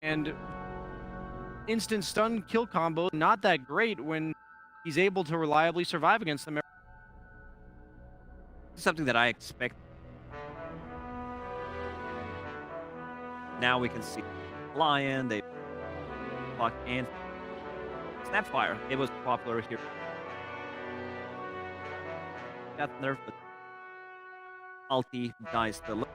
And instant stun kill combo, not that great when he's able to reliably survive against them. Something that I expect. Now we can see Lion, they block and Snapfire. It was popular here. Got nerfed, but ulti dies the.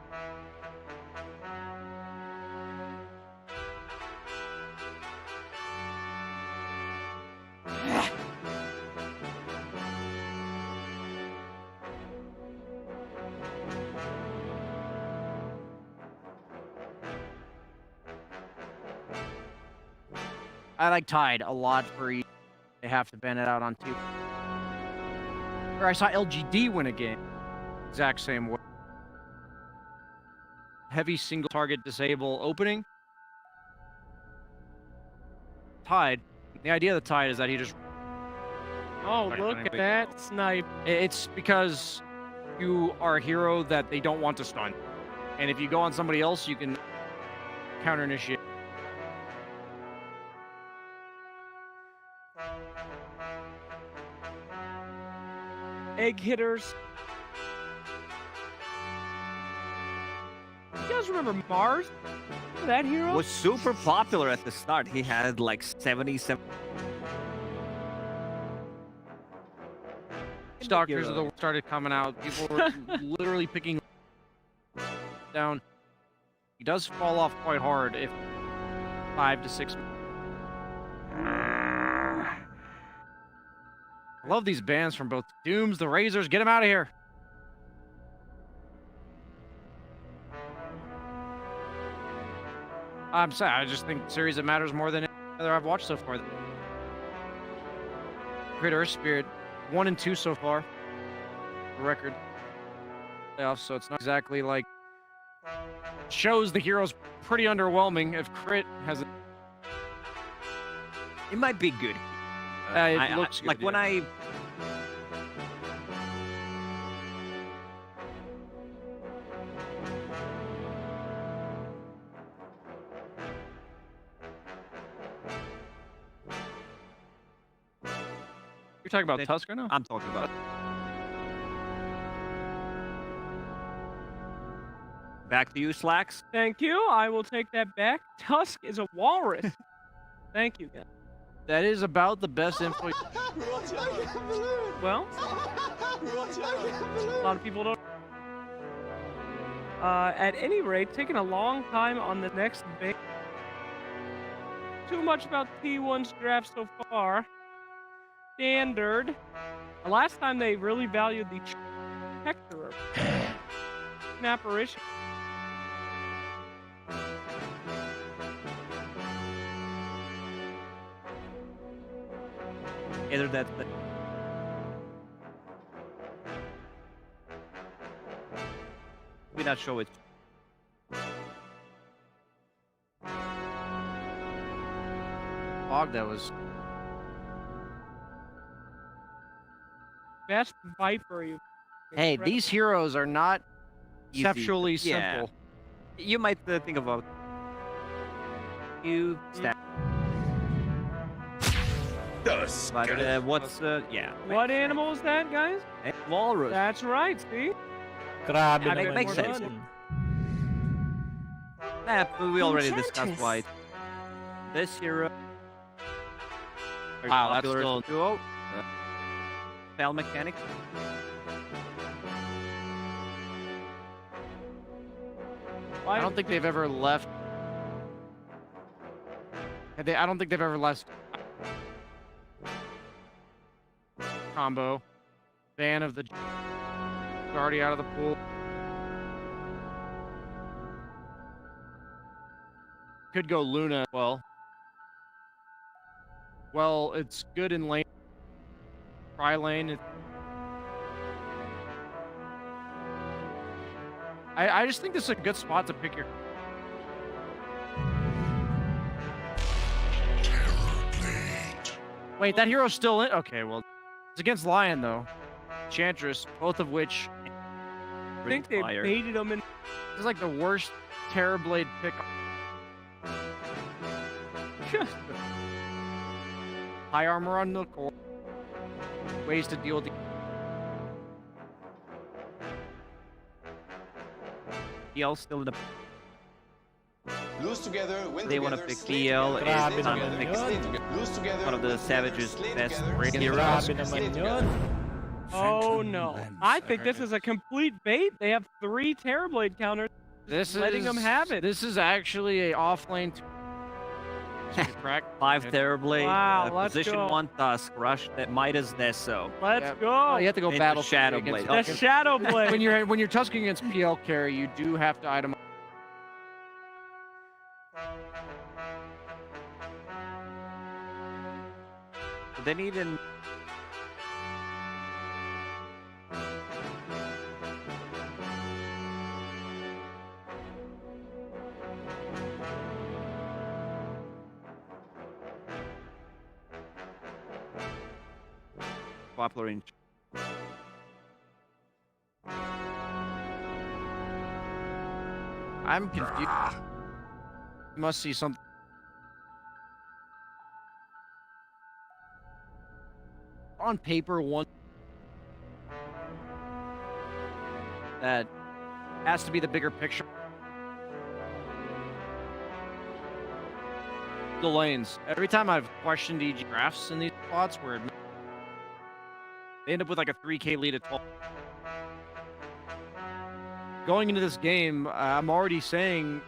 I like Tide a lot for E. They have to ban it out on 2. Or I saw LGD win a game. Exact same way. Heavy single target disable opening. Tide. The idea of the Tide is that he just... Oh, look at that snipe. It's because you are a hero that they don't want to stun. And if you go on somebody else, you can counter initiate. Egg hitters. You guys remember Mars? Remember that hero? Was super popular at the start. He had like 77. Doctors of the world started coming out. People were literally picking down. He does fall off quite hard if 5 to 6. I love these bans from both Dooms, the Razors. Get him out of here. I'm sorry. I just think series that matters more than any other I've watched so far. Great Earth Spirit, 1 and 2 so far. The record playoffs, so it's not exactly like shows the hero's pretty underwhelming. If Crit has a... It might be good. It looks good, like when I. You're talking about Tusk right now? I'm talking about. Back to you, Slacks. Thank you. I will take that back. Tusk is a walrus. Thank you, guys. That is about the best info. Well, a lot of people don't. At any rate, taking a long time on the next big. Too much about T1's draft so far. Standard. The last time they really valued the Protector. An apparition. Either that. We're not sure which. Fog that was. Best Viper you. Hey, these heroes are not Easy. conceptually Yeah. simple. You might think about. You stat. But what's yeah? What animal is that, guys? Walrus. That's right. See. It makes sense. But we already discussed why. This hero. Wow, that's still duo. Spell mechanic. I don't think they've ever left. I don't think they've ever left combo. Ban of the already out of the pool. Could go Luna as well. Well, it's good in lane. Try lane. I just think this is a good spot to pick your. Wait, that hero's still in? Okay, well, it's against Lion though. Chantress, both of which. I think they baited him in. This is like the worst Terrorblade pick. High armor on the core. Ways to deal with the... PL still in the... Lose together, win They want to together, pick slay PL. together, Is slay time to together, pick slay together. Lose together, one of the win Savage's together, slay best together, heroes. slay Grabe naman together. yun. Oh no. I think this is a complete bait. They have 3 Terrorblade counters. This letting is... them have it. This is actually a offlane... Correct. 5 Terrorblade. Wow, let's Position go. 1 Tusk. Rush that Midas Nesso. Let's Yep. go. Oh, you have to go Into battle Shadow against- Blade. The Shadow Blade. when you're tusking against PL carry, you do have to item. They need an... Popular in... I'm confused. You must see something. On paper, one that has to be the bigger picture. The lanes. Every time I've questioned EG drafts in these spots where they end up with like a 3K lead at 12. Going into this game, I'm already saying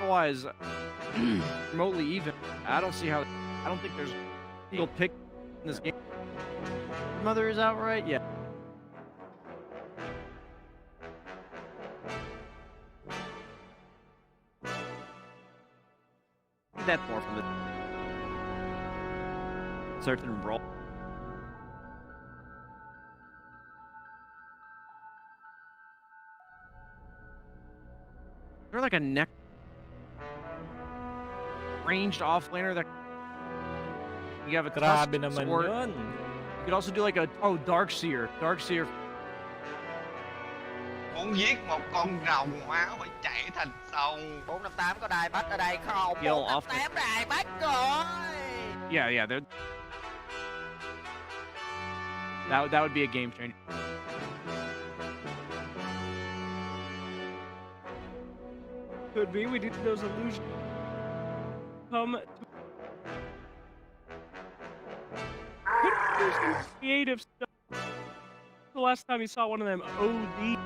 otherwise remotely even. I don't see how. I don't think there's a single pick in this game. Mother is outright, yeah. That more from the certain role. Is there like a neck ranged offlaner that you have a tusk Grabe naman sword. yun. You could also do like a Darkseer. Darkseer. Muốn giết một con rồng máu phải chạy thành sông. 458 có đài bắt ở đây không? Kill off. 458 đài bắt rồi. Yeah, that would be a game changer. Could be. We did those illusions. Come to... Could do some creative stuff. The last time you saw one of them OD.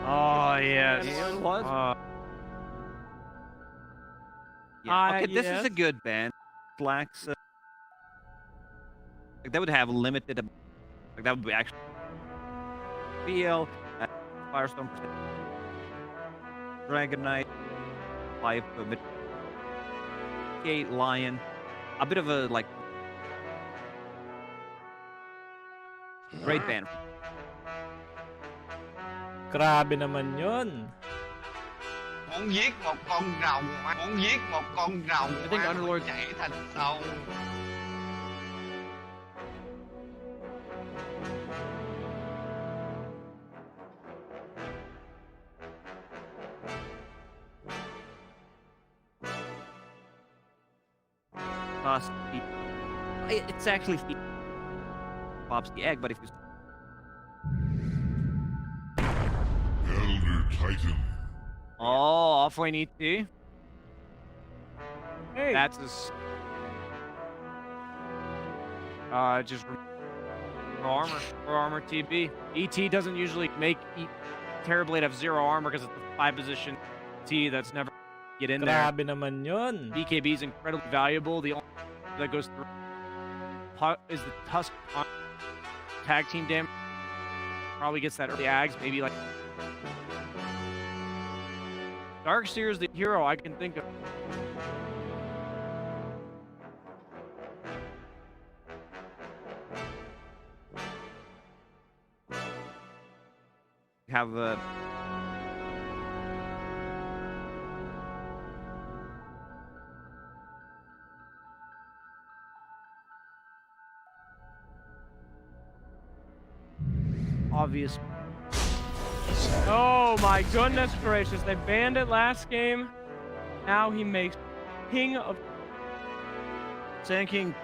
Oh yes. Yeah, it was. Ah, Okay, this is yes. a good band. Slacks. Like, that would have limited. Like, that would be actually. PL, Firestorm, Dragon Knight, 5 mid. K Lion, a bit of a like. Great band. Grabe naman yun. Muốn giết một con rồng máu. Muốn giết một con rồng I think máu Underlord- phải chạy thành sông. It's actually Bob's the egg, but if you Elder Titan. Oh, offlane ET. Hey, That's his. Just raw armor TB. ET doesn't usually make Terrorblade have 0 armor because it's the 5 position T that's never get in there. Grabe naman yun. BKB is incredibly valuable. The only that goes through is the Tusk tag team damage. Probably gets that early ags, maybe like Darkseer is the hero I can think of. have a Obvious. oh my goodness gracious! They banned it last game. Now he makes King of... Sand King.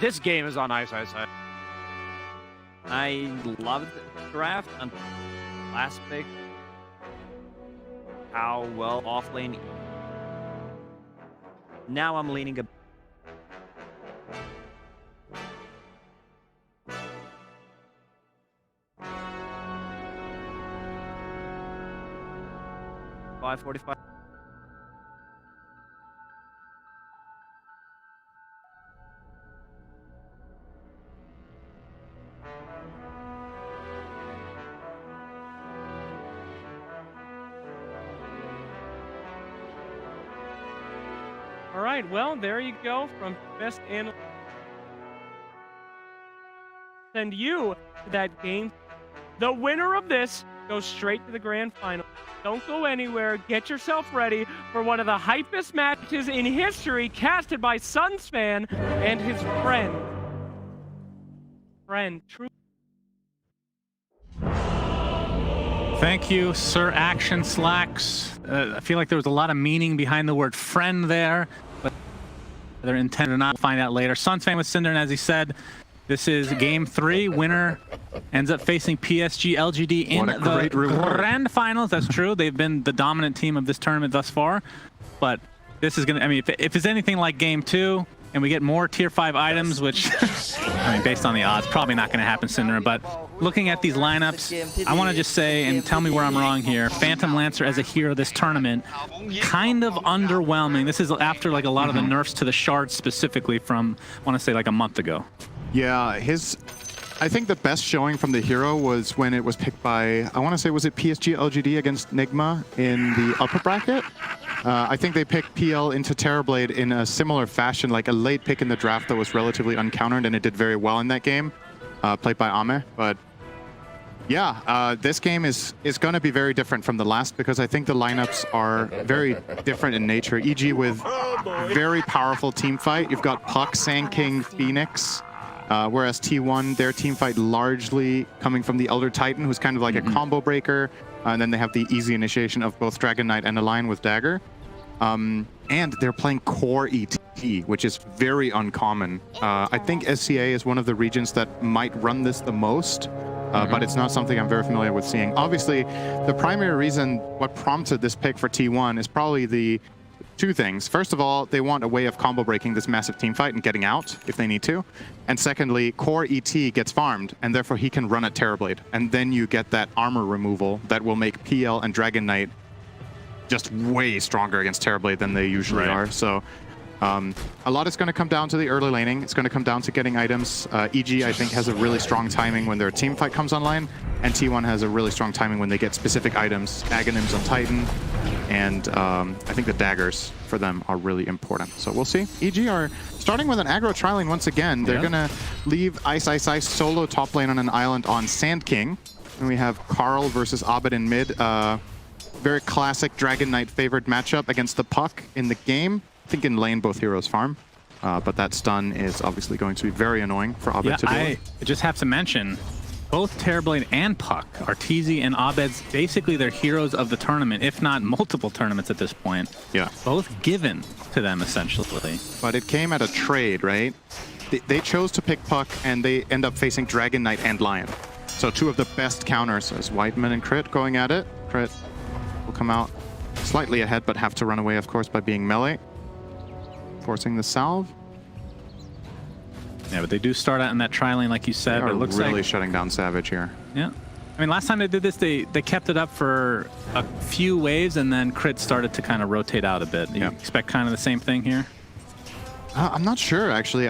This game is on ice. I loved the draft until last pick. How well off lane. Now I'm leaning a 545. All right, well, there you go from best analyst. Send you to that game. The winner of this goes straight to the grand final. Don't go anywhere. Get yourself ready for one of the hypest matches in history, casted by Sunsfan and his friend. True. Thank you, Sir Action Slacks. I feel like there was a lot of meaning behind the word friend there, but whether intended or not, we'll find out later. Sunsfan with Cinder, and as he said, this is game 3. Winner ends up facing PSG LGD in the grand finals. That's true. They've been the dominant team of this tournament thus far, but this is going to, I mean, if it's anything like game 2, and we get more tier 5 items, which, I mean, based on the odds, probably not going to happen sooner. But looking at these lineups, I want to just say, and tell me where I'm wrong here, Phantom Lancer as a hero this tournament, kind of underwhelming. This is after like a lot of the nerfs to the shards specifically from, I want to say like a month ago. Yeah, I think the best showing from the hero was when it was picked by, I want to say, was it PSG LGD against Nigma in the upper bracket? I think they picked PL into Terrorblade in a similar fashion, like a late pick in the draft that was relatively uncountered, and it did very well in that game, played by Ame. But yeah, this game is going to be very different from the last because I think the lineups are very different in nature. E.g. with very powerful team fight. You've got Puck, Sand King, Phoenix, whereas T1, their team fight largely coming from the Elder Titan, who's kind of like a combo breaker. And then they have the easy initiation of both Dragon Knight and Align with Dagger. And they're playing core ET, which is very uncommon. I think SCA is one of the regions that might run this the most, but it's not something I'm very familiar with seeing. Obviously, the primary reason what prompted this pick for T1 is probably the two things. First of all, they want a way of combo breaking this massive team fight and getting out if they need to. And secondly, core ET gets farmed, and therefore he can run at Terrorblade. And then you get that armor removal that will make PL and Dragon Knight just way stronger against Terrorblade than they usually are. So a lot is going to come down to the early laning. It's going to come down to getting items. EG, I think, has a really strong timing when their team fight comes online, and T1 has a really strong timing when they get specific items. Aghanims on Titan, and I think the daggers for them are really important. So we'll see. EG are starting with an aggro tri-lane once again. They're going to leave Ice solo top lane on an island on Sand King. And we have Carl versus Abed in mid. Very classic Dragon Knight favored matchup against the Puck in the game. I think in lane both heroes farm, but that stun is obviously going to be very annoying for Abed to deal with. I just have to mention, both Terrorblade and Puck are TZ and Abed's basically their heroes of the tournament, if not multiple tournaments at this point. Yeah. Both given to them, essentially. But it came at a trade, right? They chose to pick Puck, and they end up facing Dragon Knight and Lion. So two of the best counters as Whiteman and Crit going at it. Crit will come out slightly ahead, but have to run away, of course, by being melee. Forcing the salve. Yeah, but they do start out in that tri-lane, like you said. They are it looks really like shutting down Savage here. Yeah. I mean, last time they did this, they kept it up for a few waves, and then Crit started to kind of rotate out a bit. You expect kind of the same thing here? I'm not sure, actually.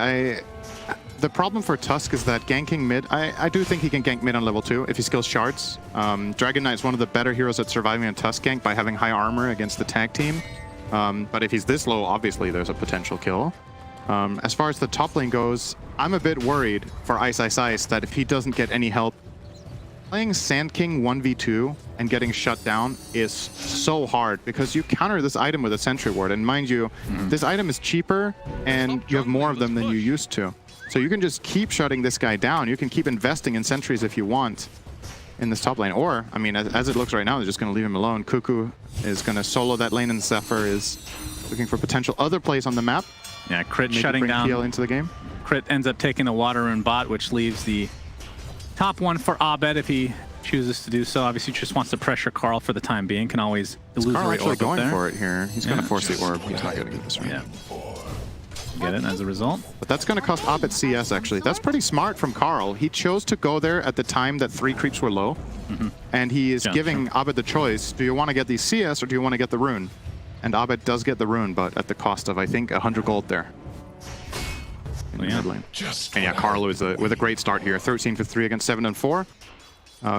The problem for Tusk is that ganking mid, I do think he can gank mid on level 2 if he skills shards. Dragon Knight is one of the better heroes at surviving a Tusk gank by having high armor against the tag team. But if he's this low, obviously there's a potential kill. As far as the top lane goes, I'm a bit worried for Ice that if he doesn't get any help, playing Sand King 1v2 and getting shut down is so hard because you counter this item with a Sentry Ward. And mind you, this item is cheaper and you have more of them than you used to. So you can just keep shutting this guy down. You can keep investing in sentries if you want in this top lane. Or, I mean, as it looks right now, they're just going to leave him alone. Cuckoo is going to solo that lane, and Zephyr is looking for potential other plays on the map. Yeah, Crit Maybe shutting bring down. PL into the game. Crit ends up taking the water rune bot, which leaves the top one for Abed if he chooses to do so. Obviously, just wants to pressure Carl for the time being. Can always illusory Carl actually orb going there. for it here. He's going Yeah. to force the orb. He's not getting this right. Yeah. Get it as a result. But that's going to cost Abed CS, actually. That's pretty smart from Carl. He chose to go there at the time that 3 creeps were low. And he is giving Abed the choice. Do you want to get the CS or do you want to get the rune? And Abed does get the rune, but at the cost of, I think, 100 gold there. In the mid lane. And yeah, Carl is with a great start here. 13 for 3 against 7 and 4.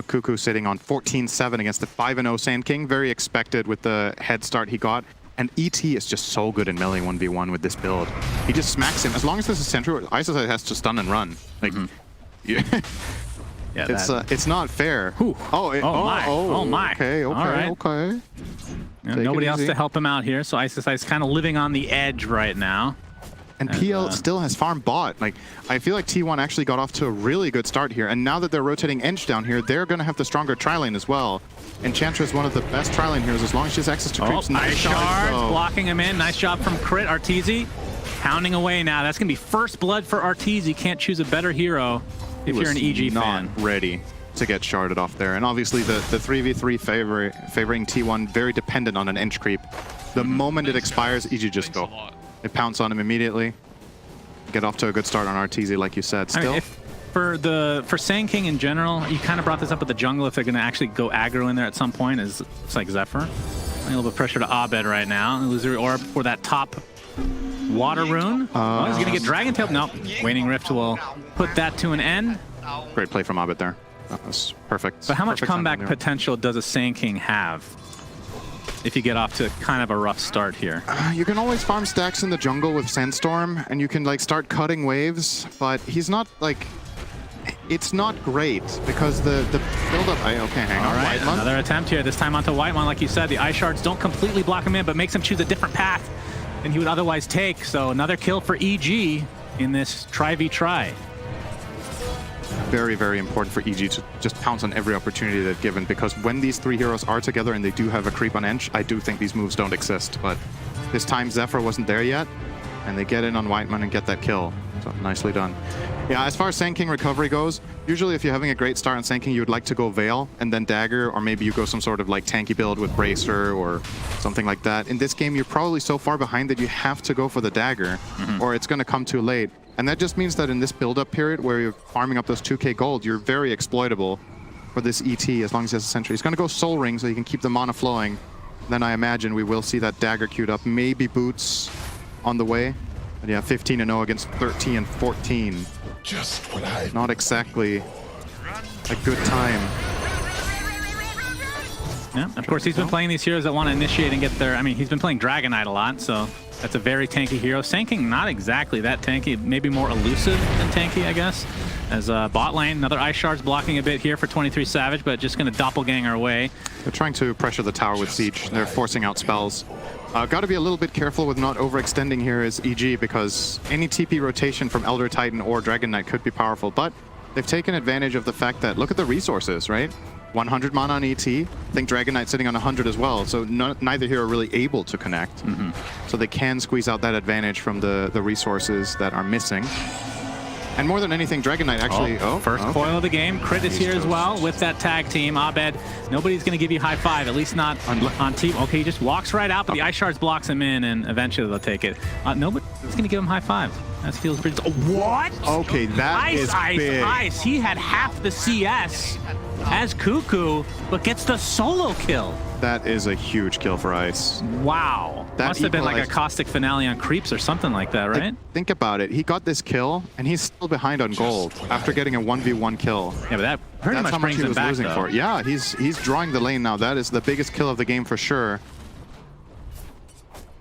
Cuckoo sitting on 14-7 against the 5-0 Sand King. Very expected with the head start he got. And ET is just so good in melee 1v1 with this build. He just smacks him. As long as this is sentry, Isosite has to stun and run. Like, Yeah, it's not fair. Whew. Oh my. Okay, All right. okay. Yeah, Take nobody it else easy. to help him out here, so Isosite's kind of living on the edge right now. And PL still has farm bot. Like, I feel like T1 actually got off to a really good start here. And now that they're rotating Ench down here, they're going to have the stronger tri-lane as well. Enchantress is one of the best tri-lane heroes as long as she has access to creeps. Nice shards, blocking him in. Nice job from Crit. RTZ pounding away now. That's going to be first blood for RTZ. Can't choose a better hero if you're an EG fan. Ready to get sharded off there. And obviously the 3v3 favoring T1, very dependent on an Ench creep. The moment it expires, EG just go. They pounce on him immediately. Get off to a good start on RTZ, like you said. Still, I mean, for Sand King in general, you kind of brought this up with the jungle. If they're going to actually go aggro in there at some point, it's like Zephyr. A little bit of pressure to Abed right now. Illusory orb for that top water rune. Oh, he's going to get Dragon Tail. Nope. Waning Rift will put that to an end. great play from Abed there. That was perfect. But how much Perfect comeback timing there. potential does a Sand King have if you get off to kind of a rough start here? You can always farm stacks in the jungle with Sandstorm, and you can like start cutting waves, but he's not like... It's not great, because the build-up... Okay, hang on. All right, Whitemon. another attempt here, this time onto Whitemon. Like you said, the Ice Shards don't completely block him in, but makes him choose a different path than he would otherwise take. So another kill for EG in this try-v-try. Very, very important for EG to just pounce on every opportunity they've given, because when these three heroes are together and they do have a creep on Ench, I do think these moves don't exist. But this time Zephyr wasn't there yet, and they get in on Whitemon and get that kill. So nicely done. Yeah, as far as Sand King recovery goes, usually if you're having a great start on Sand King, you would like to go Veil and then Dagger, or maybe you go some sort of like tanky build with Bracer or something like that. In this game, you're probably so far behind that you have to go for the Dagger, or it's going to come too late. And that just means that in this build-up period where you're farming up those 2k gold, you're very exploitable for this ET as long as he has a sentry. He's going to go Soul Ring so he can keep the mana flowing. Then I imagine we will see that Dagger queued up. Maybe Boots on the way. But yeah, 15-0 against 13 and 14. Just what I... Not exactly a good time. Yeah, of course, he's been playing these heroes that want to initiate and get their... I mean, he's been playing Dragon Knight a lot, so that's a very tanky hero. Sand King, not exactly that tanky, maybe more elusive than tanky, I guess. As bot lane, another Ice Shards blocking a bit here for 23 Savage, but just going to doppelganger away. They're trying to pressure the tower with Siege. They're forcing out spells. Got to be a little bit careful with not overextending here as EG, because any TP rotation from Elder Titan or Dragon Knight could be powerful. But they've taken advantage of the fact that, look at the resources, right? 100 mana on ET. I think Dragon Knight sitting on 100 as well. So neither hero are really able to connect. So they can squeeze out that advantage from the resources that are missing. And more than anything, Dragon Knight actually... First coil of the game. Crit is here as well with that tag team. Abed, nobody's going to give you high five, at least not on team. Okay, he just walks right out, but the Ice Shards blocks him in, and eventually they'll take it. Nobody's going to give him high five. That feels pretty... What? Okay, that is big. Ice. He had half the CS as Cuckoo, but gets the solo kill. That is a huge kill for Ice. Wow. That Must have been like a equalized- caustic finale on creeps or something like that, right? Like, think about it. He got this kill, and he's still behind on gold after getting a 1v1 kill. Yeah, but that pretty That's much how much brings he him was back, losing though. for. Yeah, he's drawing the lane now. That is the biggest kill of the game for sure.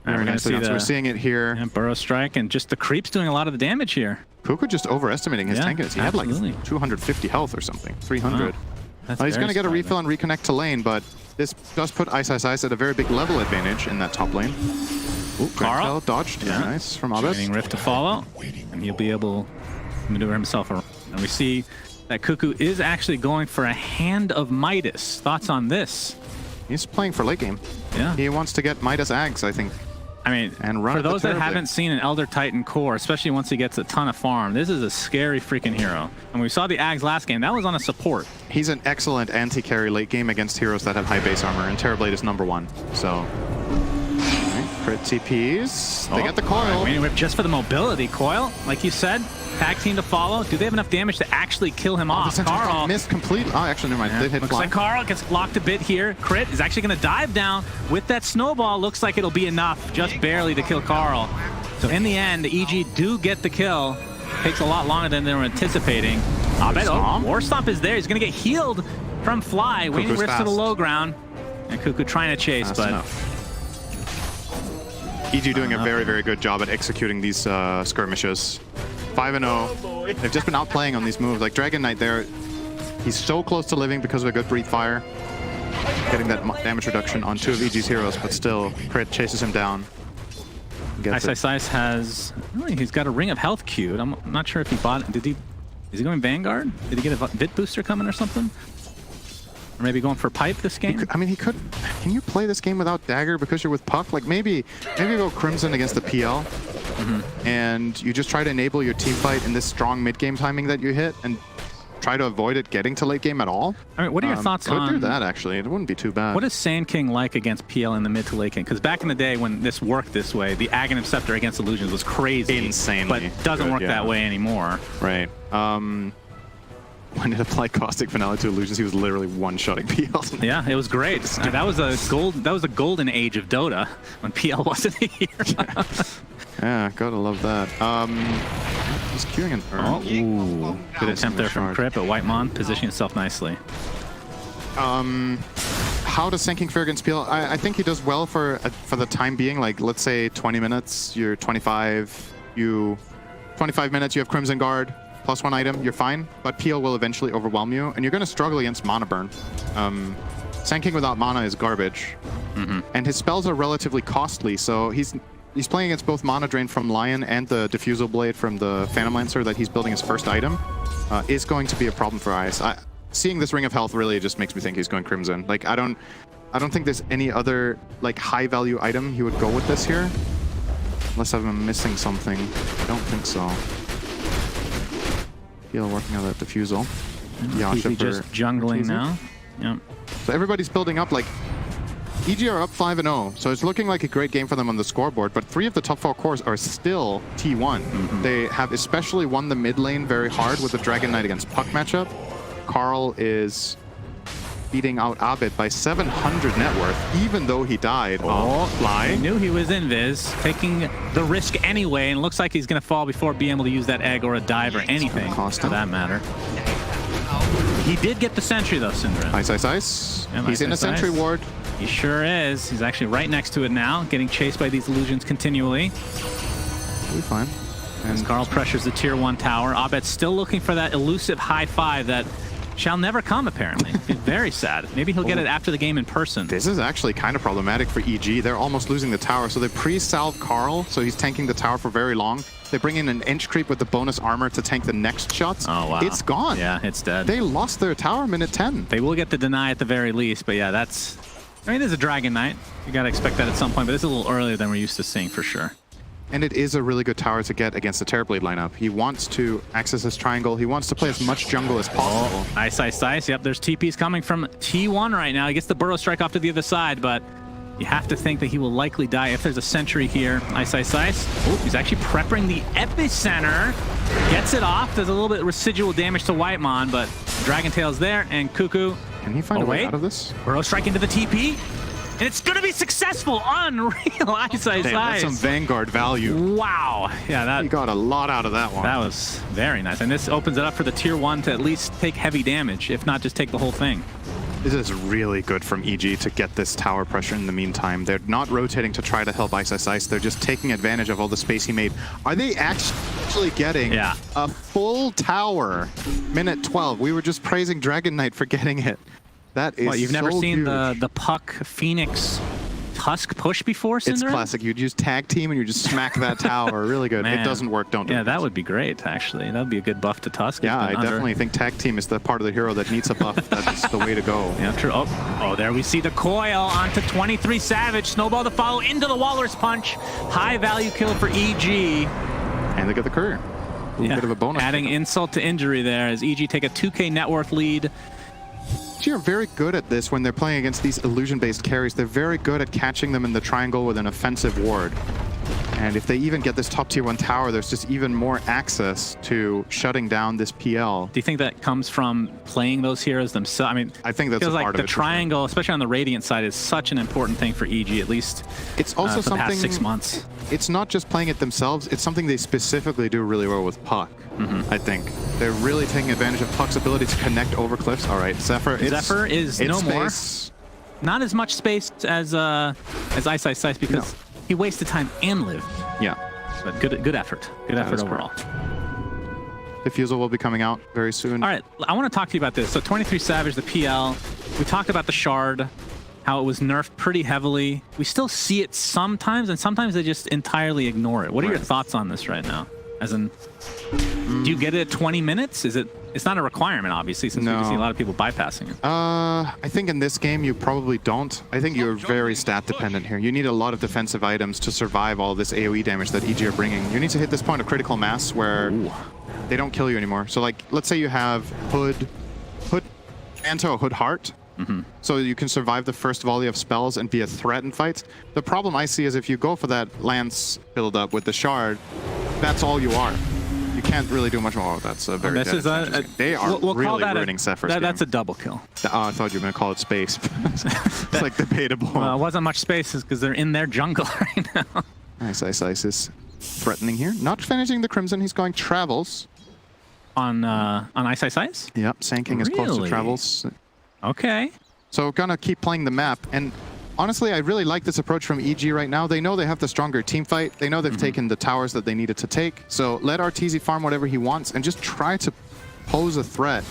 All right, we're going to see So we're seeing it here. yeah, Burrow Strike, and just the creeps doing a lot of the damage here. Cuckoo just overestimating his Yeah, tankiness. He had like absolutely. 250 health or something, 300. Wow. That's Well, he's very going to get a surprising. refill and reconnect to lane, but this does put Ice at a very big level advantage in that top lane. Ooh, Carl. dodged. Yeah. Nice from Abed. Waiting Rift to follow, and he'll be able maneuver himself around. And we see that Cuckoo is actually going for a Hand of Midas. Thoughts on this? He's playing for late game. Yeah. He wants to get Midas Ags, I think. I mean, And run for at the those that terribly. haven't seen an Elder Titan core, especially once he gets a ton of farm, this is a scary freaking hero. And we saw the Ags last game. That was on a support. He's an excellent anti-carry late game against heroes that have high base armor, and Terrorblade is #1. So, all right, crit TPs. They get the coil. Waiting whip just for the mobility. Coil, like you said, tag team to follow. Do they have enough damage to actually kill him off? Carl missed completely. Oh, actually, never mind. They hit looks fly. like Carl gets blocked a bit here. Crit is actually going to dive down with that snowball. Looks like it'll be enough, just barely, to kill Carl. So in the end, the EG do get the kill. Takes a lot longer than they were anticipating. I bet War Stomp is there. He's going to get healed from Fly. Waiting risk to the low ground. And Cuckoo trying to chase, Fast but enough. EG doing a very, very good job at executing these skirmishes. 5-0. They've just been outplaying on these moves. Like Dragon Knight there, he's so close to living because of a good breathe fire. Getting that damage reduction on 2 of EG's heroes, but still, Crit chases him down. Ice has, really, he's got a Ring of Health queued. I'm not sure if he bought it. Is he going Vanguard? Did he get a bit booster coming or something? Or maybe going for Pipe this game? I mean, he could. Can you play this game without Dagger because you're with Puck? Like maybe go Crimson against the PL, and you just try to enable your team fight in this strong mid-game timing that you hit, and try to avoid it getting to late game at all. I mean, what are your thoughts on... Could do that, actually. It wouldn't be too bad. What is Sand King like against PL in the mid to late game? Because back in the day when this worked this way, the Aghanim Scepter against Illusions was crazy. Insanely But doesn't work that way anymore. Right. When it applied Caustic Finale to Illusions, he was literally one-shotting PL. Yeah, it was great. That was a golden age of Dota when PL wasn't here. Yeah, gotta love that. He's queuing an Urn. Ooh, good attempt there from Crip, but Whitemon positioning himself nicely. How does Sand King fare against PL? I think he does well for the time being. Like, let's say 20 minutes, you're 25, 25 minutes, you have Crimson Guard, +1 item, you're fine. But PL will eventually overwhelm you, and you're gonna struggle against Mana Burn. Sand King without mana is garbage. And his spells are relatively costly, so he's playing against both Mana Drain from Lion and the Diffusal Blade from the Phantom Lancer that he's building his first item. Is going to be a problem for Ice. Seeing this Ring of Health really just makes me think he's going Crimson. Like, I don't think there's any other like high-value item he would go with this here. Unless I'm missing something. I don't think so. PL working on that Diffusal. Yasha just jungling RTZ. now. Yep. So everybody's building up. Like, EG are up 5-0, so it's looking like a great game for them on the scoreboard, but 3 of the top 4 cores are still T1. They have especially won the mid lane very hard with the Dragon Knight against Puck matchup. Carl is beating out Abed by 700 net worth, even though he died on Fly. He knew he was invis, taking the risk anyway, and looks like he's going to fall before being able to use that egg or a dive or anything, for that matter. He did get the sentry, though, Syndra. Ice. Yeah, He's in a sentry ward. He sure is. He's actually right next to it now, getting chased by these illusions continually. We'll be fine. As Carl pressures the tier 1 tower. Abed's still looking for that elusive high 5 that shall never come, apparently. Very sad. Maybe he'll get it after the game in person. This is actually kind of problematic for EG. They're almost losing the tower, so they pre-salve Carl, so he's tanking the tower for very long. They bring in an inch creep with the bonus armor to tank the next shots. Oh, wow. It's gone. Yeah, it's dead. They lost their tower minute 10. They will get the deny at the very least, but yeah, that's... I mean, there's a Dragon Knight. You gotta expect that at some point, but it's a little earlier than we're used to seeing for sure. And it is a really good tower to get against the Terrorblade lineup. He wants to access his triangle. He wants to play as much jungle as possible. Ice. Yep, there's TPs coming from T1 right now. He gets the Burrow Strike off to the other side, but you have to think that he will likely die if there's a sentry here. Ice. Oh, he's actually prepping the epicenter. Gets it off. Does a little bit of residual damage to Whitemon, but Dragon Tail's there, and Cuckoo. Can he find a way out of this? Burrow Strike into the TP. And it's going to be successful. Unreal. Ice. That's some Vanguard value. Wow. Yeah, he got a lot out of that one. That was very nice. And this opens it up for the tier 1 to at least take heavy damage, if not just take the whole thing. This is really good from EG to get this tower pressure in the meantime. They're not rotating to try to help Ice. They're just taking advantage of all the space he made. Are they actually getting a full tower? Minute 12. We were just praising Dragon Knight for getting it. That is You've never seen huge. the Puck Phoenix Tusk push before, Cinder? It's classic. You'd use tag team and you just smack that tower. Really good. Man. It doesn't work. Don't do it. Yeah, that would be great, actually. That would be a good buff to Tusk. Yeah, I definitely think tag team is the part of the hero that needs a buff. That's the way to go. Yeah, true. Oh, there we see the coil onto 23 Savage. Snowball to follow into the Walrus Punch. High value kill for EG. And they get the courier. A little bit of a bonus. Adding insult to injury there as EG take a 2K net worth lead. EG are very good at this when they're playing against these illusion-based carries. They're very good at catching them in the triangle with an offensive ward. And if they even get this top tier 1 tower, there's just even more access to shutting down this PL. Do you think that comes from playing those heroes themselves? I mean, I think that's feels a like part the of it. triangle, especially on the Radiant side, is such an important thing for EG, at least it's also for the something, past 6 months. It's not just playing it themselves, it's something they specifically do really well with Puck, I think. They're really taking advantage of Puck's ability to connect over cliffs. All right, Zephyr is no space. More. Not as much space as Ice Ice Ice because he wasted time and lived. Yeah. But good effort. Good effort overall. Diffusal will be coming out very soon. All right, I want to talk to you about this. So 23 Savage, the PL. We talked about the Shard, how it was nerfed pretty heavily. We still see it sometimes, and sometimes they just entirely ignore it. What are your thoughts on this right now? As in, do you get it at 20 minutes? It's not a requirement, obviously, since we can see a lot of people bypassing it. I think in this game you probably don't. I think you're very stat dependent here. You need a lot of defensive items to survive all this AoE damage that EG are bringing. You need to hit this point of critical mass where they don't kill you anymore. So like, let's say you have Hood Anto, Hood Heart. So you can survive the first volley of spells and be a threat in fights. The problem I see is if you go for that Lance build up with the Shard, that's all you are. You can't really do much more. That's a very they are really ruining Zephyr's That's a double kill. Oh, I thought you were going to call it space. It's like debatable. Well, it wasn't much space because they're in their jungle right now. Nice. Ice is threatening here. Not finishing the Crimson. He's going Travels. On Ice Ice Ice? Yep, Sand is close to Travels. Okay. So gonna keep playing the map. And honestly, I really like this approach from EG right now. They know they have the stronger team fight. They know they've taken the towers that they needed to take. So let RTZ farm whatever he wants and just try to pose a threat.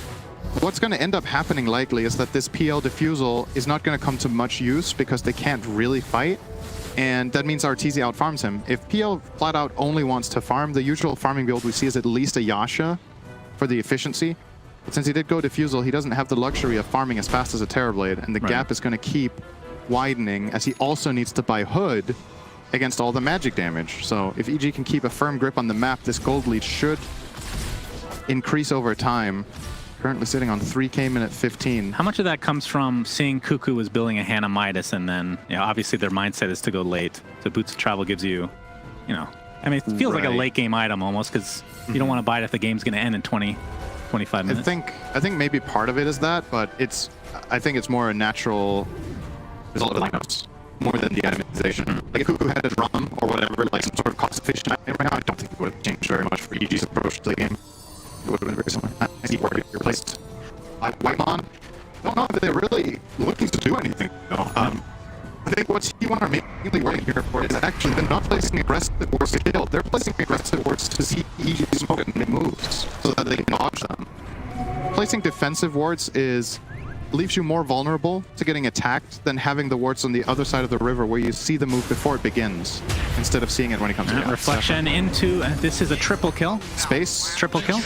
What's going to end up happening likely is that this PL Diffusal is not going to come to much use because they can't really fight. And that means RTZ outfarms him. If PL flat out only wants to farm, the usual farming build we see is at least a Yasha for the efficiency. But since he did go Diffusal, he doesn't have the luxury of farming as fast as a Terrorblade, and the gap is going to keep widening as he also needs to buy Hood against all the magic damage. So if EG can keep a firm grip on the map, this gold lead should increase over time. Currently sitting on 3K minute 15. How much of that comes from seeing Cuckoo was building a Hannah Midas and then, you know, obviously their mindset is to go late. So Boots of Travel gives you, you know, I mean, it feels like a late game item almost because you don't want to buy it if the game's going to end in 20, 25 minutes. I think maybe part of it is that, but I think it's more a natural result of lineups more than the itemization. Like if Cuckoo had a drum or whatever, like some sort of cost-efficient item right now, I don't think it would have changed very much for EG's approach to the game. It would have been very similar. I see Warrior replaced by Whitemon. I don't know if they're really looking to do anything, though. I think what T1 are mainly working here for is actually they're not placing aggressive wards to kill. They're placing aggressive wards to see EG smoke and make moves so that they can dodge them. Placing defensive wards leaves you more vulnerable to getting attacked than having the wards on the other side of the river where you see the move before it begins instead of seeing it when it comes to the reflection into this is a triple kill. Space. Triple kill.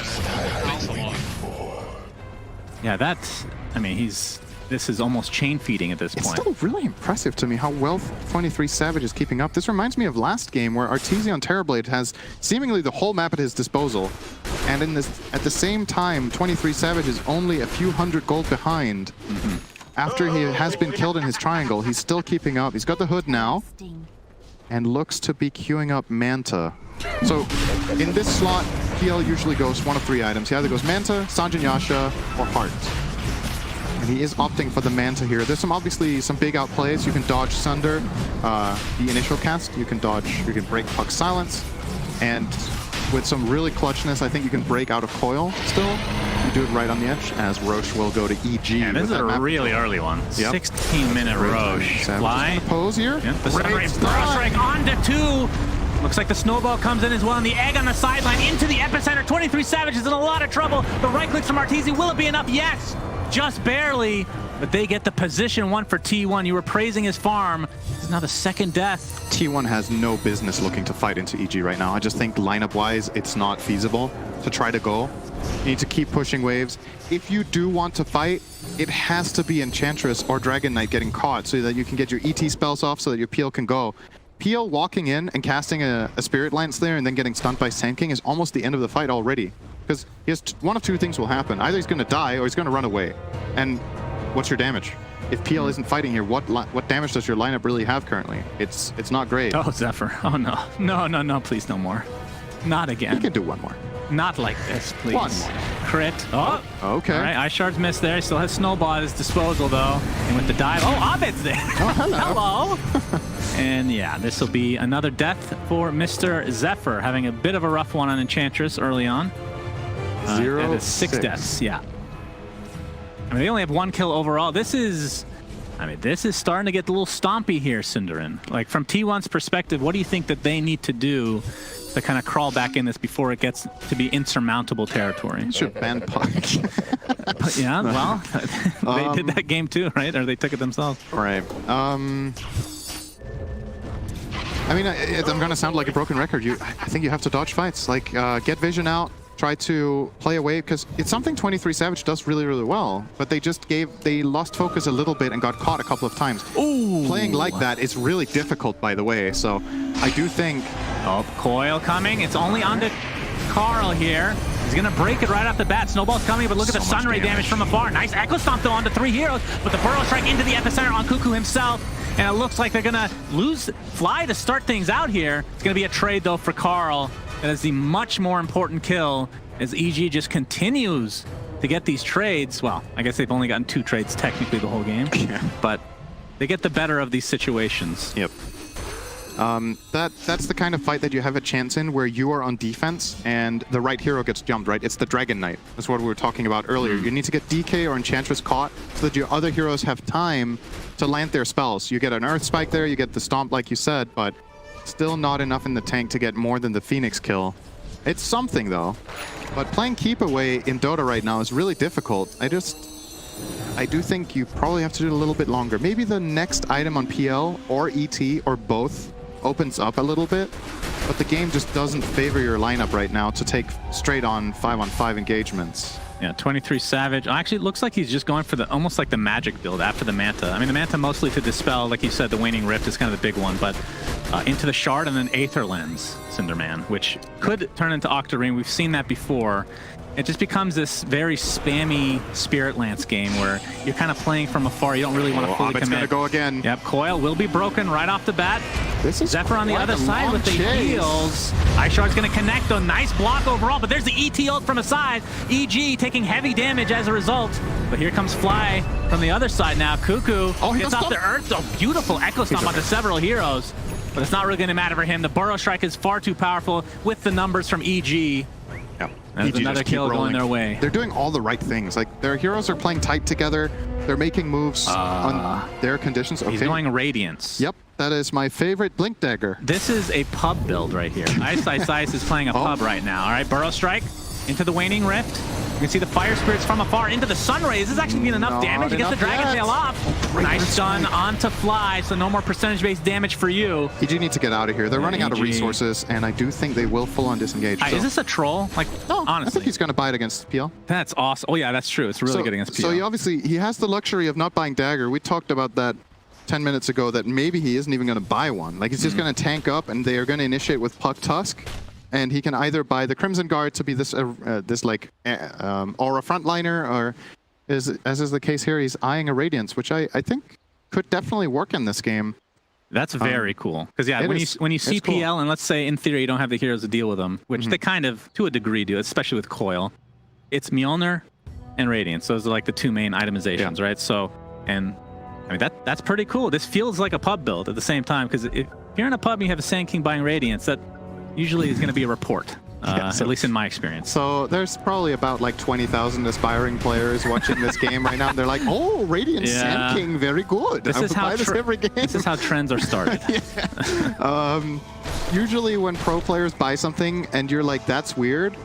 Yeah, that's, I mean, this is almost chain feeding at this point. It's still really impressive to me how well 23 Savage is keeping up. This reminds me of last game where RTZ on Terrorblade has seemingly the whole map at his disposal. And at the same time, 23 Savage is only a few hundred gold behind. After he has been killed in his triangle, he's still keeping up. He's got the Hood now and looks to be queuing up Manta. So in this slot, PL usually goes one of three items. He either goes Manta, Sanjin Yasha, or Heart. And he is opting for the Manta here. There's obviously some big outplays. You can dodge Sunder, the initial cast. You can break Puck's Silence. And with some really clutchness, I think you can break out of Coil still. You do it right on the edge, as Roche will go to EG. Yeah, this is a really early one. 16-minute Roche. Fly. Pose here. Yep, the Sunray Strike on to 2. Looks like the snowball comes in as well, and the egg on the sideline into the epicenter. 23 Savage is in a lot of trouble. The right clicks from Arteezy. Will it be enough? Yes, just barely. but they get the position 1 for T1. You were praising his farm. This is now the second death. T1 has no business looking to fight into EG right now. I just think lineup-wise, it's not feasible to try to go. You need to keep pushing waves. If you do want to fight, it has to be Enchantress or Dragon Knight getting caught so that you can get your ET spells off so that your Peel can go. Peel walking in and casting a Spirit Lance there and then getting stunned by Sand King is almost the end of the fight already. Because he has one of two things will happen. Either he's going to die or he's going to run away. And what's your damage? If Peel isn't fighting here, what damage does your lineup really have currently? It's not great. Oh, Zephyr. Oh, no. No, please, no more. Not again. He can do one more. Not like this, please. One more. Crit. Oh. Okay. All right, Ice Shard's missed there. He still has Snowball at his disposal, though. And with the dive... Oh, Abed's there. Oh, hello. Hello. And yeah, this will be another death for Mr. Zephyr, having a bit of a rough one on Enchantress early on. 6 deaths, yeah. I mean, they only have 1 kill overall. This is starting to get a little stompy here, Cinderin. Like, from T1's perspective, what do you think that they need to do to kind of crawl back in this before it gets to be insurmountable territory? Should ban Puck. Yeah, well, they did that game too, right? Or they took it themselves. Right. I mean, I'm going to sound like a broken record. I think you have to dodge fights. Like, get vision out, try to play away, because it's something 23 Savage does really, really well. But they lost focus a little bit and got caught a couple of times. Ooh. Playing like that is really difficult, by the way. So I do think... Oh, Coil coming. It's only onto Carl here. He's going to break it right off the bat. Snowball's coming, but look at the Sunray damage from afar. Nice Echo Stomp, though, onto 3 heroes. But the Burrow Strike into the epicenter on Cuckoo himself. And it looks like they're going to lose Fly to start things out here. It's going to be a trade, though, for Carl. That is the much more important kill as EG just continues to get these trades. Well, I guess they've only gotten 2 trades technically the whole game. Yeah. But they get the better of these situations. Yep. That's the kind of fight that you have a chance in where you are on defense and the right hero gets jumped, right? It's the Dragon Knight. That's what we were talking about earlier. You need to get DK or Enchantress caught so that your other heroes have time to land their spells. You get an Earth Spike there, you get the Stomp like you said, but still not enough in the tank to get more than the Phoenix kill. It's something though. But playing Keep Away in Dota right now is really difficult. I do think you probably have to do it a little bit longer. Maybe the next item on PL or ET or both opens up a little bit, but the game just doesn't favor your lineup right now to take straight on 5-on-5 engagements. Yeah, 23 Savage. Actually, it looks like he's just going for the almost like the magic build after the Manta. I mean, the Manta mostly to dispel, like you said, the Waning Rift is kind of the big one, but into the Shard and then Aether Lens, Cinderman, which could turn into Octarine. We've seen that before. It just becomes this very spammy Spirit Lance game where you're kind of playing from afar. You don't really want to fully commit. Gonna go again. Yep, Coil will be broken right off the bat. This is Zephyr on the other side with the heals. Ice Shard's going to connect, though. Nice block overall, but there's the ET ult from aside. EG taking heavy damage as a result. But here comes Fly from the other side now. Cuckoo gets off the Earth. So beautiful Echo Stomp onto several heroes. But it's not really going to matter for him. The Burrow Strike is far too powerful with the numbers from EG. Yep. There's another kill going their way. They're doing all the right things. Like, their heroes are playing tight together. They're making moves on their conditions. Okay. He's going Radiance. Yep, that is my favorite Blink Dagger. This is a pub build right here. Ice is playing a pub right now. All right, Burrow Strike into the Waning Rift. You can see the Fire Spirits from afar into the Sun Rays. This is actually being enough damage to get the Dragon Tail off. Nice stun onto Fly, so no more percentage-based damage for you. EG need to get out of here. They're running out of resources, and I do think they will full-on disengage. Is this a troll? Like, no, honestly. I think he's going to buy it against PL. That's awesome. Oh, yeah, that's true. It's really good against PL. So he has the luxury of not buying Dagger. We talked about that 10 minutes ago, that maybe he isn't even going to buy one. Like, he's just going to tank up, and they are going to initiate with Puck Tusk. And he can either buy the Crimson Guard to be this aura frontliner, or as is the case here, he's eyeing a Radiance, which I think could definitely work in this game. That's very cool. Because yeah, when you see PL, and let's say in theory you don't have the heroes to deal with them, which they kind of to a degree do, especially with Coil, it's Mjolnir and Radiance. Those are like the 2 main itemizations, right? So, and I mean that's pretty cool. This feels like a pub build at the same time, because if you're in a pub and you have a Sand King buying Radiance, that usually is going to be a report, at least in my experience. So there's probably about like 20,000 aspiring players watching this game right now. And they're like, oh, Radiant Sand King, very good. This is how trends are started. Usually when pro players buy something and you're like, that's weird,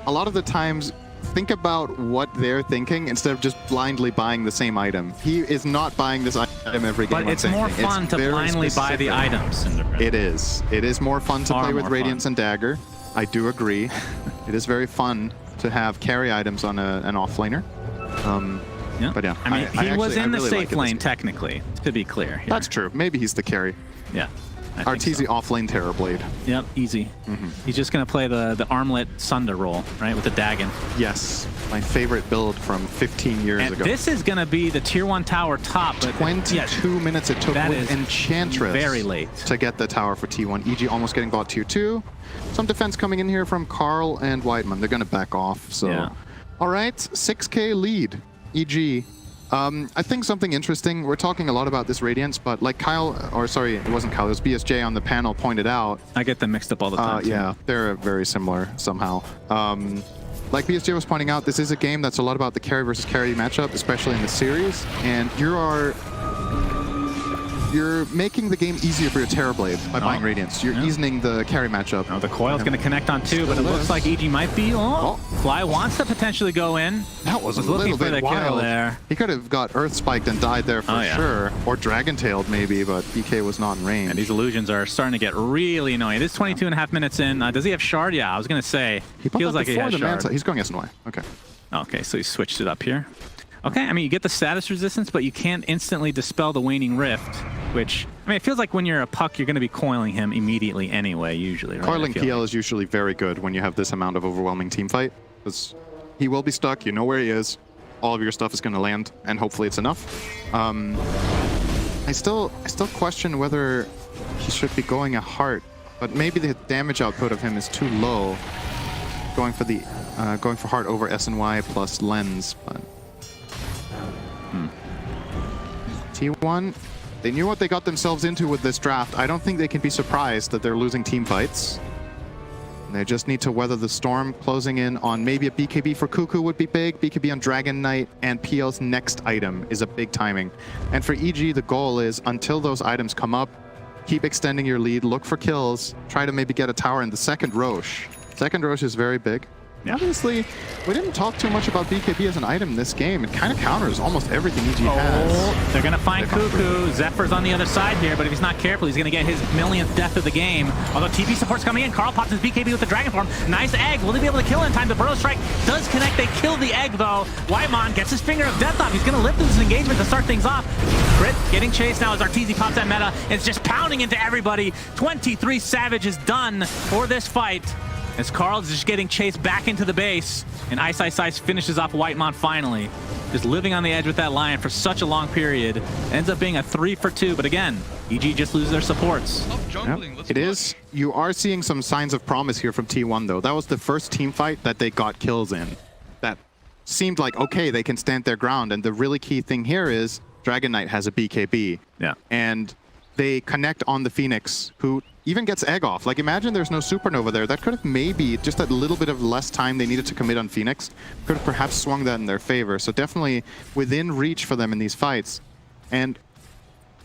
a lot of the times think about what they're thinking instead of just blindly buying the same item. He is not buying this item every game. But it's more fun to blindly buy the items. It is. It is more fun to Far play with more Radiance and Dagger. I do agree. It is very fun to have carry items on an offlaner. Yeah. But yeah, I mean, he was in the really safe like lane, technically, to be clear. Here. That's true. Maybe he's the carry. Yeah. I think RTZ so. offlane Terrorblade. Yep, easy. He's just going to play the armlet Sunder roll, right, with the Dagon. Yes, my favorite build from 15 years And ago. this is going to be the tier 1 tower top. But 22 minutes it took that with is Enchantress very late to get the tower for T1. EG almost getting bought tier 2. Some defense coming in here from Carl and Whiteman. They're going to back off. So, Yeah. All right, 6K lead, EG. I think something interesting, we're talking a lot about this Radiance, but like Kyle, or sorry, it wasn't Kyle, it was BSJ on the panel pointed out. I get them mixed up all the time. Yeah, they're very similar somehow. Like BSJ was pointing out, this is a game that's a lot about the carry versus carry matchup, especially in the series, and you're making the game easier for your Terrorblade by buying Radiance. You're easing the carry matchup. Oh, the coil's going to connect on 2, but it looks like EG might be. Oh, Fly wants to potentially go in. That was a looking little for the bit kill wild. there. He could have got Earth Spiked and died there for sure. Or Dragon Tailed maybe, but BK was not in range. And these illusions are starting to get really annoying. This is 22 and a half minutes in. Does he have Shard? Yeah, I was going to say. He feels like he has Shard. He's going SNY. Okay. Okay, so he switched it up here. Okay, I mean, you get the status resistance, but you can't instantly dispel the Waning Rift, which, I mean, it feels like when you're a puck, you're going to be coiling him immediately anyway, usually, right? Coiling PL is usually very good when you have this amount of overwhelming team fight, because he will be stuck, you know where he is, all of your stuff is going to land, and hopefully it's enough. I still question whether he should be going a Heart, but maybe the damage output of him is too low, going for Heart over SNY plus Lens, but... T1, they knew what they got themselves into with this draft. I don't think they can be surprised that they're losing team fights. They just need to weather the storm. Closing in on maybe a BKB for Cuckoo would be big. BKB on Dragon Knight, and PL's next item is a big timing. And for EG, the goal is, until those items come up, keep extending your lead, look for kills, try to maybe get a tower in the second Roche. Second Roche is very big. Yeah. Obviously, we didn't talk too much about BKB as an item in this game. It kind of counters almost everything EG has. They're going to find Cuckoo. Zephyr's on the other side here, but if he's not careful, he's going to get his millionth death of the game. Although TP support's coming in. Carl pops his BKB with the Dragon Form. Nice egg. Will he be able to kill in time? The Burrow Strike does connect. They kill the egg, though. Whitemon gets his finger of death off. He's going to lift this engagement to start things off. Crit getting chased now as RTZ pops that meta. It's just pounding into everybody. 23 Savage is done for this fight, as Carl's just getting chased back into the base, and Ice Ice Ice finishes off Whitemon finally. Just living on the edge with that Lion for such a long period. Ends up being a 3 for 2, but again, EG just loses their supports. Yep. It is. You are seeing some signs of promise here from T1, though. That was the first team fight that they got kills in. That seemed like, okay, they can stand their ground, and the really key thing here is Dragon Knight has a BKB. Yeah. And they connect on the Phoenix, who even gets egg off. Like, imagine there's no Supernova there. That could have maybe, just a little bit of less time they needed to commit on Phoenix, could have perhaps swung that in their favor. So definitely within reach for them in these fights. And,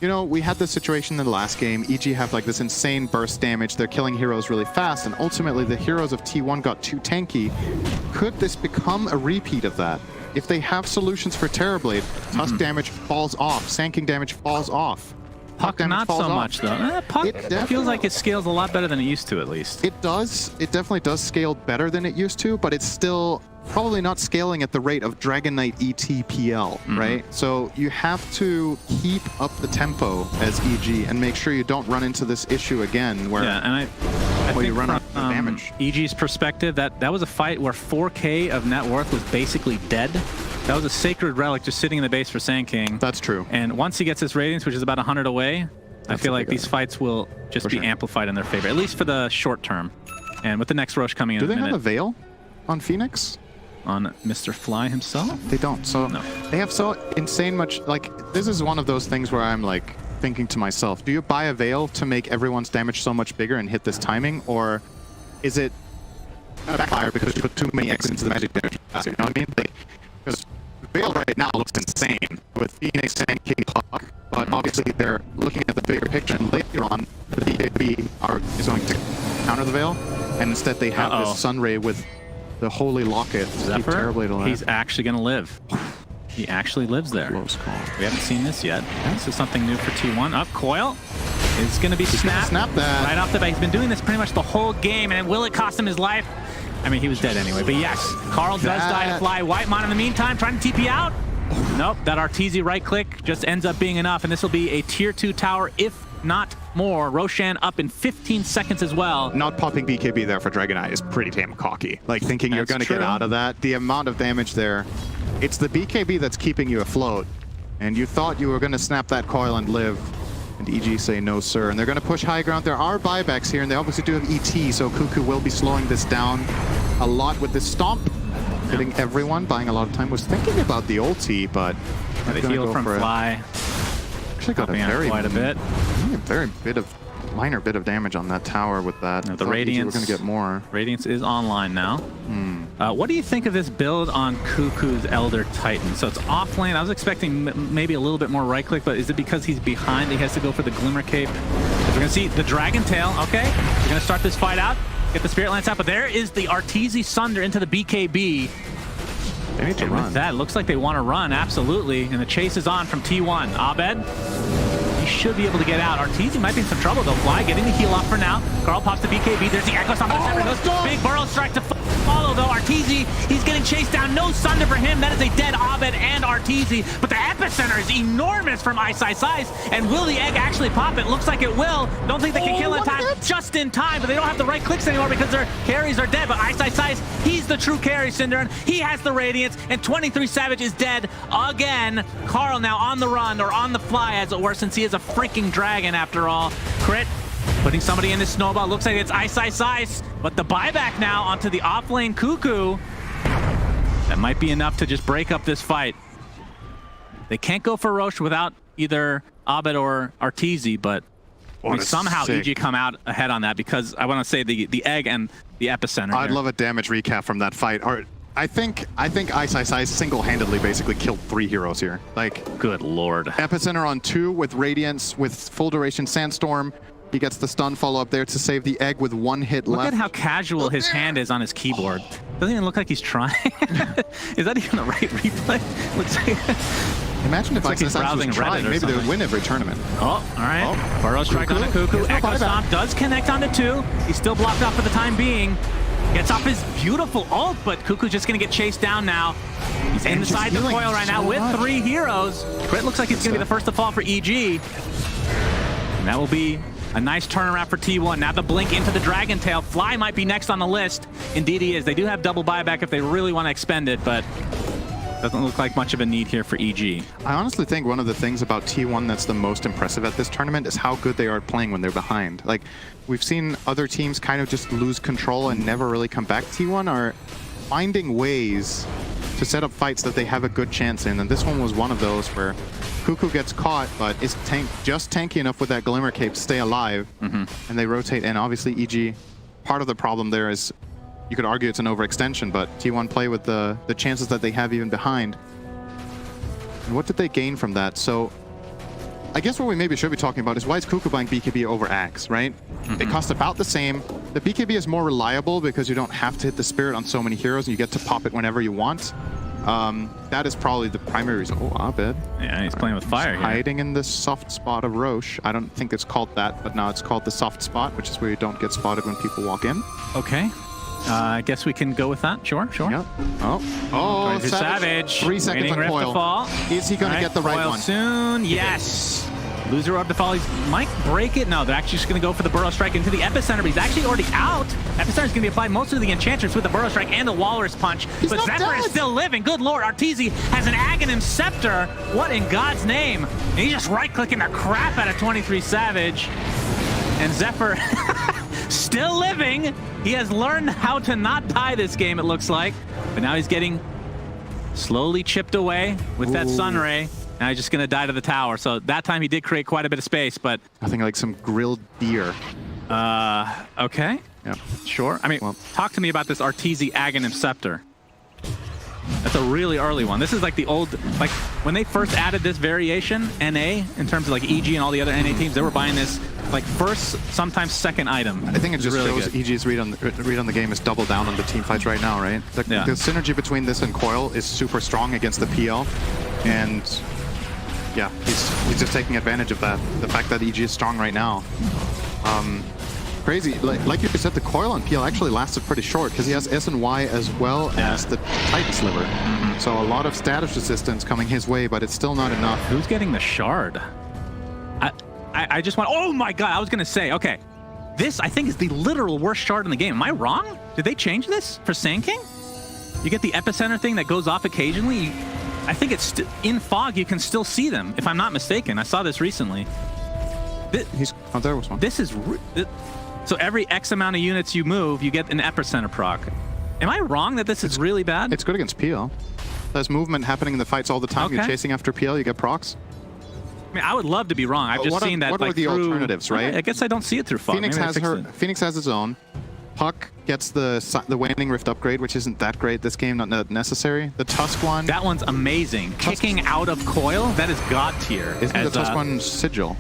you know, we had this situation in the last game. EG have like this insane burst damage. They're killing heroes really fast, and ultimately the heroes of T1 got too tanky. Could this become a repeat of that? If they have solutions for Terrorblade, Tusk damage falls off, Sand King damage falls off. Puck not so much, though. Puck feels like it scales a lot better than it used to, at least. It does. It definitely does scale better than it used to, but it's still probably not scaling at the rate of Dragon Knight ETPL, right? So you have to keep up the tempo as EG and make sure you don't run into this issue again where I think you run from out of damage. EG's perspective, that was a fight where 4K of net worth was basically dead. That was a sacred relic just sitting in the base for Sand King. That's true. And once he gets his ratings, which is about 100 away, I feel like these fights will just be amplified in their favor, at least for the short term. And with the next Roche coming in Do a they minute. have a Veil on Phoenix? On Mr. Fly himself? They don't. So No. they have so insane much, like, this is one of those things where I'm like thinking to myself, do you buy a Veil to make everyone's damage so much bigger and hit this timing? Or is it a backfire because you put too many X into the magic damage faster, you know what I mean? Like, because Veil right now looks insane with Phoenix and King Puck, but obviously they're looking at the bigger picture, and later on the BKB is going to counter the Veil, and instead they have this Sunray with the holy locket. Zephyr, Terribly alive. he's actually going to live. He actually lives there. Close call. We haven't seen this yet. This is something new for T1. Up, Coil is going to be snapped. Snap that. Right off the bat. He's been doing this pretty much the whole game, and will it cost him his life? I mean, he was dead anyway, but yes, Carl does die to fly. Whitemon in the meantime trying to TP out. Nope, that RTZ right click just ends up being enough, and this will be a tier 2 tower, if not more. Roshan up in 15 seconds as well. Not popping BKB there for Dragon Eye is pretty damn cocky. Like, thinking you're going to get out of that. The amount of damage there. It's the BKB that's keeping you afloat, and you thought you were going to snap that coil and live. And EG say no, sir. And they're going to push high ground. There are buybacks here, and they obviously do have ET, so Cuckoo will be slowing this down a lot with this stomp. Hitting everyone, buying a lot of time. Was thinking about the ulti, but The heal from Fly. Actually got quite a bit. Minor bit of damage on that tower with that. The Radiance. We're going to get more. Radiance is online now. What do you think of this build on Cuckoo's Elder Titan? So it's off lane. I was expecting maybe a little bit more right click, but is it because he's behind that he has to go for the Glimmer Cape? We're going to see the Dragon Tail. Okay, we're going to start this fight out. Get the Spirit Lance out, but there is the RTZ Sunder into the BKB. They need to and run. with that, it looks like they want to run, absolutely. And the chase is on from T1. Abed, he should be able to get out. RTZ might be in some trouble though. Fly getting the heal off for now. Carl pops the BKB. There's the Echo Stomp. Big Burrow Strike to follow though. RTZ, he's getting chased down. No Sunder for him. That is a dead Abed and RTZ. But the epicenter is enormous from Ice. And will the egg actually pop? It looks like it will. Don't think they can kill in time. Just in time, but they don't have the right clicks anymore because their carries are dead. But Ice, he's the true carry, Cinderin. He has the Radiance, and 23 Savage is dead again. Carl now on the run, or on the fly as it were, since he is a freaking dragon after all. Crit, putting somebody in the snowball. Looks like it's Ice. But the buyback now onto the off-lane Cuckoo. That might be enough to just break up this fight. They can't go for Roche without either Abed or RTZ, but somehow EG come out ahead on that because I want to say the egg and the epicenter. I'd love a damage recap from that fight. I think Ice single-handedly basically killed 3 heroes here. Like, good lord. Epicenter on 2 with Radiance, with full duration Sandstorm. He gets the stun follow-up there to save the egg with 1 hit left. Look at how casual his hand is on his keyboard. Doesn't even look like he's trying. Is that even the right replay? Looks like... Imagine if Ice was trying. Maybe they would win every tournament. Oh, all right. Burrow Strike on the Cuckoo. Echo Stomp does connect onto 2. He's still blocked off for the time being. Gets off his beautiful ult, but Cuckoo's just going to get chased down now. He's inside the coil right now with 3 heroes. Crit looks like he's going to be the first to fall for EG. And that will be a nice turnaround for T1. Now the blink into the Dragon Tail. Fly might be next on the list. Indeed he is. They do have double buyback if they really want to expend it, but doesn't look like much of a need here for EG. I honestly think one of the things about T1 that's the most impressive at this tournament is how good they are playing when they're behind. Like, we've seen other teams kind of just lose control and never really come back. T1 are finding ways to set up fights that they have a good chance in, and this one was one of those where Cuckoo gets caught, but is just tanky enough with that Glimmer Cape to stay alive, and they rotate. And obviously EG, part of the problem there is, you could argue it's an overextension, but T1 play with the chances that they have even behind. And what did they gain from that? So I guess what we maybe should be talking about is why is Cuckoo buying BKB over Axe, right? They cost about the same. The BKB is more reliable because you don't have to hit the Spirit on so many heroes and you get to pop it whenever you want. That is probably the primary reason. Oh, Abed. Yeah, he's playing with fire here. Hiding in the soft spot of Roche. I don't think it's called that, but now it's called the soft spot, which is where you don't get spotted when people walk in. Okay. I guess we can go with that. Sure. Yep. Oh, Savage. 3 seconds on Coil. Fall. Is he going to get the right one? Soon. Yes. Loser up to fall. He might break it. No, they're actually just going to go for the Burrow Strike into the epicenter, but he's actually already out. Epicenter is going to be applied mostly to the Enchantress with the Burrow Strike and the Walrus Punch. But Zephyr is still living. Good lord. RTZ has an Aghanim Scepter. What in God's name? And he's just right-clicking the crap out of 23 Savage. And Zephyr still living. He has learned how to not die this game, it looks like. But now he's getting slowly chipped away with that Sunray. Now he's just going to die to the tower. So that time he did create quite a bit of space, but... Nothing like some grilled deer. Okay. Yeah. Sure. I mean, talk to me about this RTZ Aghanim Scepter. That's a really early one. This is like the old, like when they first added this variation, NA, in terms of like EG and all the other NA teams, they were buying this like first, sometimes second item. I think it just really shows good. EG's read on the game is double down on the team fights right now, right? The synergy between this and Coil is super strong against the PL, and yeah, he's just taking advantage of that. The fact that EG is strong right now. Crazy. Like you said, the Coil on PL actually lasted pretty short because he has S and Y as well as the Titan Sliver. So a lot of status resistance coming his way, but it's still not enough. Who's getting the shard? I just want. Oh my god! I was gonna say, okay, this I think is the literal worst shard in the game. Am I wrong? Did they change this for Sand King? You get the epicenter thing that goes off occasionally. I think it's in fog. You can still see them, if I'm not mistaken. I saw this recently. There was one. This is so every X amount of units you move, you get an epicenter proc. Am I wrong that this is really bad? It's good against PL. There's movement happening in the fights all the time. Okay. You're chasing after PL, you get procs. I mean, I would love to be wrong. I've just seen that. What like, are the through alternatives, right? I guess I don't see it through fog. Phoenix has his own. Puck gets the Waning Rift upgrade, which isn't that great this game, not necessary. The Tusk one. That one's amazing. Kicking out of Coil, that is God tier. Isn't the Tusk one Sigil?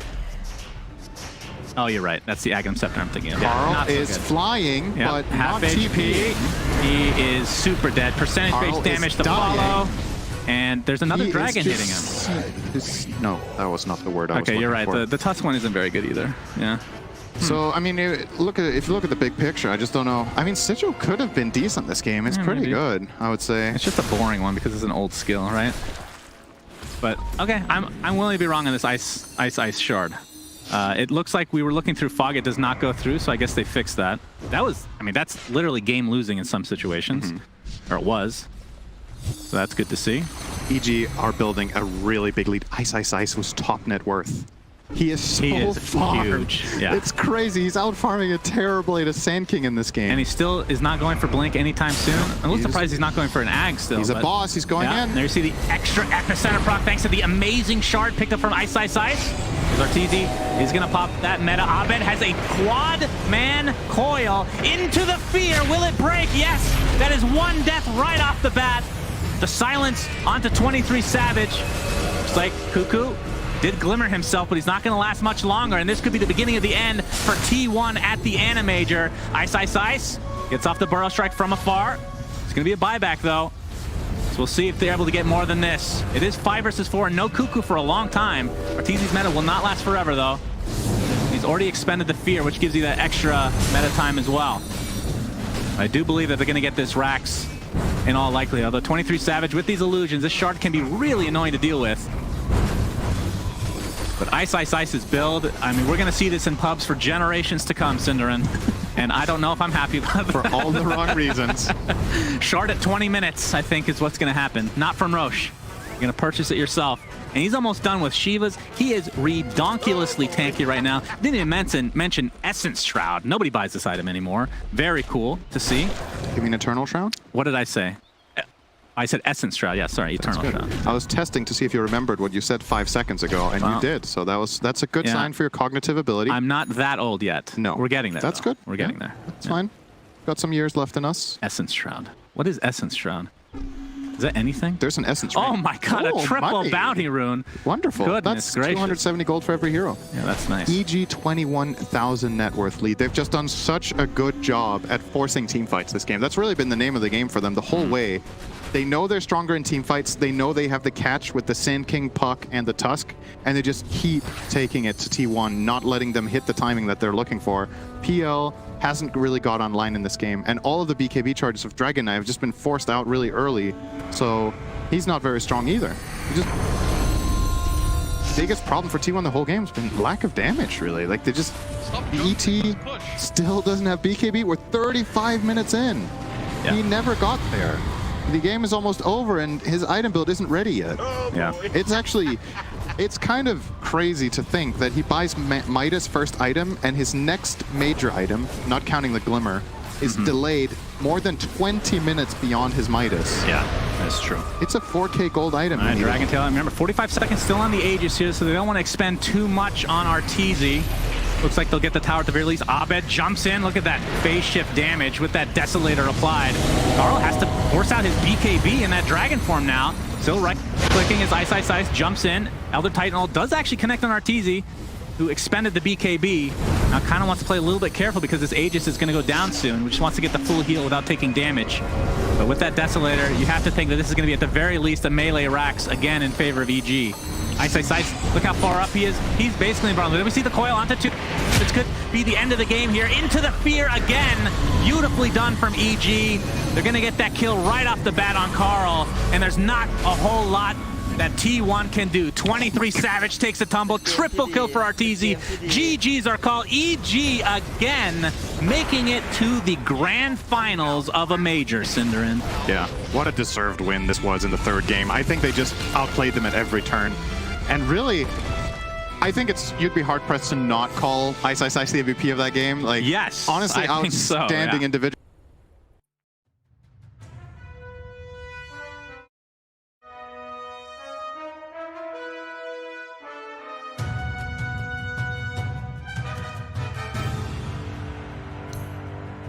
Oh, you're right. That's the Aghanim Scepter I'm thinking of. Carl is flying, but half not HP. TP. He is super dead. Percentage-based damage to follow. And there's another dragon hitting him. No, that was not the word I was Okay, you're right. for. The Tusk one isn't very good either. Yeah. So, I mean, if you look at the big picture, I just don't know. I mean, Sigil could have been decent this game. It's pretty good, I would say. It's just a boring one because it's an old skill, right? But, okay, I'm willing to be wrong on this ice shard. It looks like we were looking through fog. It does not go through, so I guess they fixed that. That was, I mean, that's literally game losing in some situations. Or it was. So that's good to see. EG are building a really big lead. Ice was top net worth. He is so farmed. Huge. Yeah. It's crazy. He's out farming a Terrorblade of Sand King in this game. And he still is not going for Blink anytime soon. I'm a little surprised he's not going for an Ag still. He's a boss. He's going in. There you see the extra epicenter proc thanks to the amazing shard picked up from Ice. Here's RTZ. He's going to pop that meta. Abed has a quad man coil into the fear. Will it break? Yes. That is one death right off the bat. The silence onto 23 Savage. Looks like Cuckoo did glimmer himself, but he's not going to last much longer, and this could be the beginning of the end for T1 at the Animajor. Ice gets off the Burrow Strike from afar. It's going to be a buyback, though. So we'll see if they're able to get more than this. It is 5 versus 4, and no Cuckoo for a long time. RTZ's meta will not last forever, though. He's already expended the fear, which gives you that extra meta time as well. I do believe that they're going to get this Rax in all likelihood. Although 23 Savage with these illusions, this shard can be really annoying to deal with. But Ice's build, I mean, we're going to see this in pubs for generations to come, Cinderin. And I don't know if I'm happy about that. For all the wrong reasons. Shard at 20 minutes, I think, is what's going to happen. Not from Roche. You're going to purchase it yourself. And he's almost done with Shivas. He is redonkulously tanky right now. Didn't even mention Essence Shroud. Nobody buys this item anymore. Very cool to see. You mean Eternal Shroud? What did I say? I said Essence Shroud. Yeah, sorry, Eternal Shroud. I was testing to see if you remembered what you said 5 seconds ago, and you did. So that's a good sign for your cognitive ability. I'm not that old yet. No. We're getting there. That's though. good. We're getting there. That's fine. Got some years left in us. Essence Shroud. What is Essence Shroud? Is that anything? There's an Essence Oh ring. my god, a triple money. bounty rune. Wonderful. Goodness That's gracious. 270 gold for every hero. Yeah, that's nice. EG 21,000 net worth lead. They've just done such a good job at forcing team fights this game. That's really been the name of the game for them the whole way. They know they're stronger in team fights. They know they have the catch with the Sand King, Puck, and the Tusk, and they just keep taking it to T1, not letting them hit the timing that they're looking for. PL hasn't really got online in this game, and all of the BKB charges of Dragon Knight have just been forced out really early, so he's not very strong either. Biggest problem for T1 the whole game has been lack of damage, really. Like, they just... ET still doesn't have BKB. We're 35 minutes in. Yeah. He never got there. The game is almost over, and his item build isn't ready yet. Yeah. It's actually... It's kind of crazy to think that he buys Midas first item, and his next major item, not counting the Glimmer, is delayed more than 20 minutes beyond his Midas. Yeah, that's true. It's a 4K gold item. Dragon Tail, remember, 45 seconds still on the Aegis here, so they don't want to expend too much on RTZ. Looks like they'll get the tower at the very least. Abed jumps in. Look at that phase shift damage with that Desolator applied. Carl has to force out his BKB in that dragon form now. Still right-clicking as Ice jumps in. Elder Titan ult does actually connect on RTZ, who expended the BKB. Now kind of wants to play a little bit careful because this Aegis is going to go down soon. We just wants to get the full heal without taking damage. But with that Desolator, you have to think that this is going to be at the very least a melee Rax again in favor of EG. Ice, look how far up he is. He's basically invulnerable. We see the coil onto 2. This could be the end of the game here. Into the fear again. Beautifully done from EG. They're going to get that kill right off the bat on Carl. And there's not a whole lot that T1 can do. 23 Savage takes a tumble. Triple kill for RTZ. GG's are called. EG again making it to the grand finals of a major, Cinderin. Yeah, what a deserved win this was in the third game. I think they just outplayed them at every turn. And really, I think you'd be hard-pressed to not call Ice the MVP of that game. Like, yes, honestly, I think so, outstanding yeah. individual.